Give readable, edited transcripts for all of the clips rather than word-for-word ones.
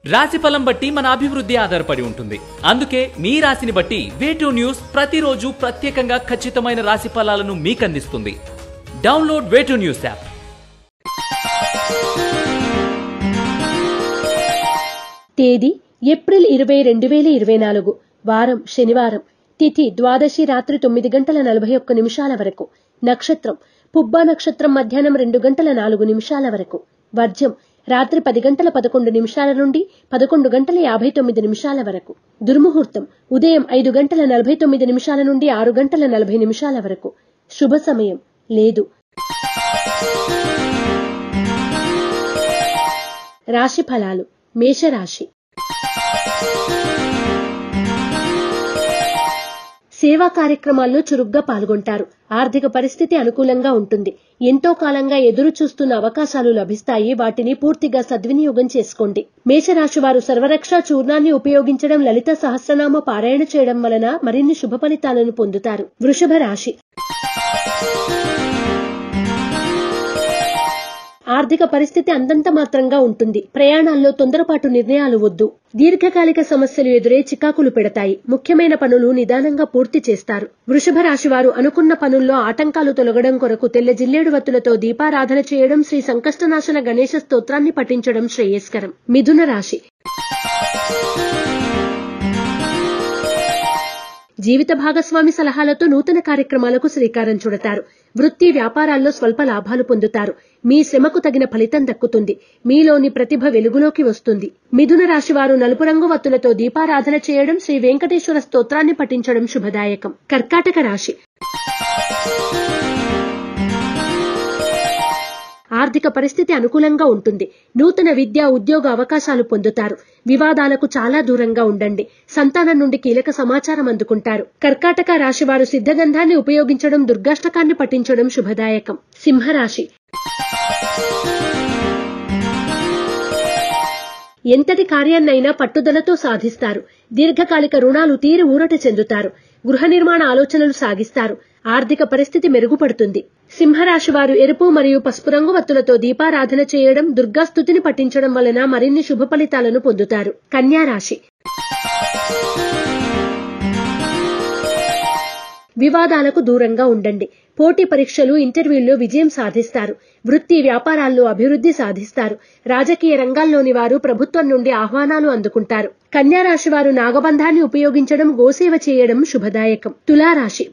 రాశిఫలం బట్టి మన అభివృద్ధి ఆధారపడి ఉంటుంది. అందుకే మీ రాశిని బట్టి వే2 న్యూస్ ప్రతిరోజు ప్రత్యేకంగా ఖచ్చితమైన రాశి ఫలాలను మీకు అందిస్తుంది. Download way two news app. తేదీ ఏప్రిల్ 20, 2024. వారం శనివారం. తిథి ద్వాదశి రాత్రి 9:41 వరకు. నక్షత్రం పుబ్బా నక్షత్రం మధ్యాహ్నం 2:04 వరకు. వర్జ్యం రాత్రి 10:11 నుండి 11:59 వరకు. దుర్ముహూర్తం ఉదయం 5:49 నుండి 6:40 వరకు. శుభ సమయం లేదు. రాశి ఫలాలు. మేషరాశి. సేవా కార్యక్రమాల్లో చురుగ్గా పాల్గొంటారు. ఆర్థిక పరిస్థితి అనుకూలంగా ఉంటుంది. ఎంతో కాలంగా ఎదురు చూస్తున్న అవకాశాలు లభిస్తాయి. వాటిని పూర్తిగా సద్వినియోగం చేసుకోండి. మేషరాశి వారు సర్వరక్ష చూర్ణాన్ని ఉపయోగించడం, లలిత సహస్రనామ పారాయణ చేయడం వలన మరిన్ని శుభ ఫలితాలను పొందుతారు. వృషభ రాశి. ఆర్థిక పరిస్థితి అంతంత మాత్రంగా ఉంటుంది. ప్రయాణాల్లో తొందరపాటు నిర్ణయాలు వద్దు. దీర్ఘకాలిక సమస్యలు ఎదురే చికాకులు పెడతాయి. ముఖ్యమైన పనులు నిదానంగా పూర్తి చేస్తారు. వృషభ రాశి వారు అనుకున్న పనుల్లో ఆటంకాలు తొలగడం కొరకు తెల్ల జిల్లేడు వత్తులతో దీపారాధన చేయడం, శ్రీ సంకష్టనాశన గణేశ స్తోత్రాన్ని పఠించడం శ్రేయస్కరం. మిథున రాశి. జీవిత భాగస్వామి సలహాలతో నూతన కార్యక్రమాలకు శ్రీకారం చుడతారు. వృత్తి వ్యాపారాల్లో స్వల్ప లాభాలు పొందుతారు. మీ శ్రమకు తగిన ఫలితం దక్కుతుంది. మీలోని ప్రతిభ వెలుగులోకి వస్తుంది. మిథున రాశి వారు నలుపు రంగు వత్తులతో దీపారాధన చేయడం, శ్రీ వెంకటేశ్వర స్తోత్రాన్ని పఠించడం శుభదాయకం. కర్కాటక రాశి. ఆర్థిక పరిస్థితి అనుకూలంగా ఉంటుంది. నూతన విద్యా ఉద్యోగ అవకాశాలు పొందుతారు. వివాదాలకు చాలా దూరంగా ఉండండి. సంతానం నుండి కీలక సమాచారం అందుకుంటారు. కర్కాటక రాశి వారు సిద్ధగంధాన్ని ఉపయోగించడం, దుర్గాష్టకాన్ని పఠించడం శుభదాయకం. సింహరాశి. ఎంతటి కార్యాన్నైనా పట్టుదలతో సాధిస్తారు. దీర్ఘకాలిక రుణాలు తీరి ఊరట చెందుతారు. గృహ నిర్మాణ ఆలోచనలు సాగిస్తారు. ఆర్థిక పరిస్థితి మెరుగుపడుతుంది. సింహరాశి వారు ఎరుపు మరియు పసుపు రంగు వత్తులతో దీపారాధన చేయడం, దుర్గాస్తుతిని పఠించడం వలన మరిన్ని శుభ ఫలితాలను పొందుతారు. కన్యా రాశి. వివాదాలకు దూరంగా ఉండండి. పోటీ పరీక్షలు, ఇంటర్వ్యూల్లో విజయం సాధిస్తారు. వృత్తి వ్యాపారాల్లో అభివృద్ధి సాధిస్తారు. రాజకీయ రంగాల్లోని వారు ప్రభుత్వం నుండి ఆహ్వానాలు అందుకుంటారు. కన్యా రాశి వారు నాగబంధాన్ని ఉపయోగించడం, గోసేవ చేయడం శుభదాయకం. తులారాశి.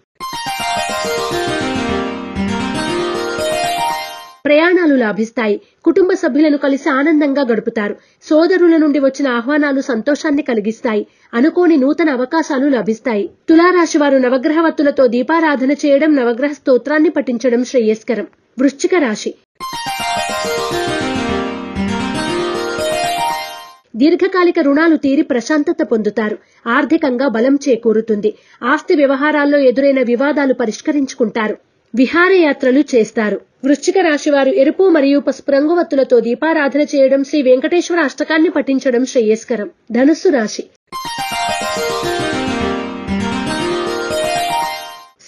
ప్రయాణాలు లాభిస్తాయి. కుటుంబ సభ్యులను కలిసి ఆనందంగా గడుపుతారు. సోదరుల నుండి వచ్చిన ఆహ్వానాలు సంతోషాన్ని కలిగిస్తాయి. అనుకోని నూతన అవకాశాలు లభిస్తాయి. తులారాశి వారు నవగ్రహ వత్తులతో దీపారాధన చేయడం, నవగ్రహ స్తోత్రాన్ని పఠించడం శ్రేయస్కరం. వృశ్చిక రాశి. దీర్ఘకాలిక రుణాలు తీరి ప్రశాంతత పొందుతారు. ఆర్థికంగా బలం చేకూరుతుంది. ఆస్తి వ్యవహారాల్లో ఎదురైన వివాదాలు పరిష్కరించుకుంటారు. విహారయాత్రలు చేస్తారు. వృశ్చిక రాశి వారు ఎరుపు మరియు పసుపు రంగు వత్తులతో దీపారాధన చేయడం, శ్రీ వెంకటేశ్వర అష్టకాన్ని పఠించడం శ్రేయస్కరం. ధనుస్సు రాశి.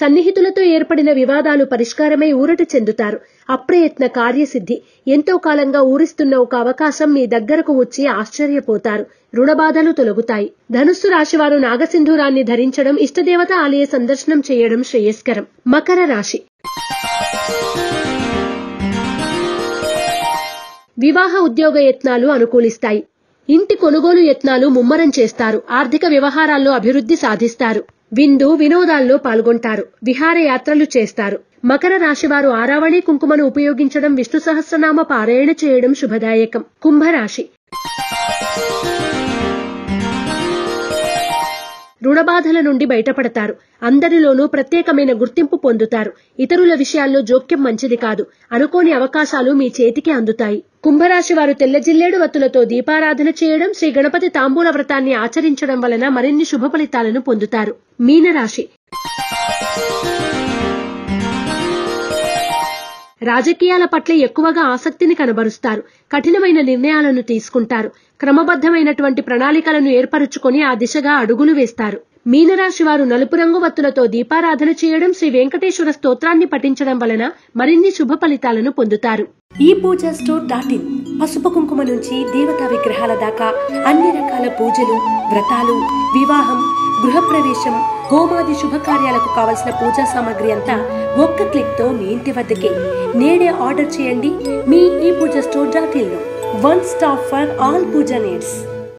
సన్నిహితులతో ఏర్పడిన వివాదాలు పరిష్కారమై ఊరట చెందుతారు. అప్రయత్న కార్యసిద్ధి. ఎంతో కాలంగా ఊరిస్తున్న ఒక అవకాశం మీ దగ్గరకు వచ్చి ఆశ్చర్యపోతారు. రుణబాధలు తొలగుతాయి. ధనుస్సు రాశి వారు నాగసింధూరాన్ని ధరించడం, ఇష్టదేవత ఆలయ సందర్శనం చేయడం శ్రేయస్కరం. మకర రాశి. వివాహ ఉద్యోగ యత్నాలు అనుకూలిస్తాయి. ఇంటి కొనుగోలు యత్నాలు ముమ్మరం చేస్తారు. ఆర్థిక వ్యవహారాల్లో అభివృద్ధి సాధిస్తారు. విందు వినోదాల్లో పాల్గొంటారు. విహారయాత్రలు చేస్తారు. మకర రాశి వారు ఆరావళి కుంకుమను ఉపయోగించడం, విష్ణు సహస్రనామ పారాయణ చేయడం శుభదాయకం. కుంభరాశి. రుణబాధల నుండి బయటపడతారు. అందరిలోనూ ప్రత్యేకమైన గుర్తింపు పొందుతారు. ఇతరుల విషయాల్లో జోక్యం మంచిది కాదు. అనుకోని అవకాశాలు మీ చేతికి అందుతాయి. కుంభరాశి వారు తెల్ల జిల్లేడు వత్తులతో దీపారాధన చేయడం, శ్రీ గణపతి తాంబూల వ్రతాన్ని ఆచరించడం వలన మరిన్ని శుభ ఫలితాలను పొందుతారు. మీనరాశి. రాజకీయాల పట్ల ఎక్కువగా ఆసక్తిని కనబరుస్తారు. కఠినమైన నిర్ణయాలను తీసుకుంటారు. క్రమబద్ధమైనటువంటి ప్రణాళికలను ఏర్పరుచుకొని ఆ దిశగా అడుగులు వేస్తారు. మీనరాశి వారు నలుపు రంగు వత్తులతో దీపారాధన చేయడం, శ్రీ వెంకటేశ్వర స్తోత్రాన్ని పఠించడం వలన మరిన్ని శుభ ఫలితాలను పొందుతారు. ePoojaStore.in పసుపు కుంకుమ నుంచి దేవతా విగ్రహాల దాకా అన్ని రకాల పూజలు, వ్రతాలు, వివాహం, గృహప్రవేశం, హోమాది శుభకార్యాలకు కావలసిన పూజా సామాగ్రి అంతా ఒక్క క్లిక్ తో మీ ఇంటి వద్దకే. నేడే ఆర్డర్ చేయండి మీ ఈ పూజ స్టోర్.in లో. One stop for all puja needs.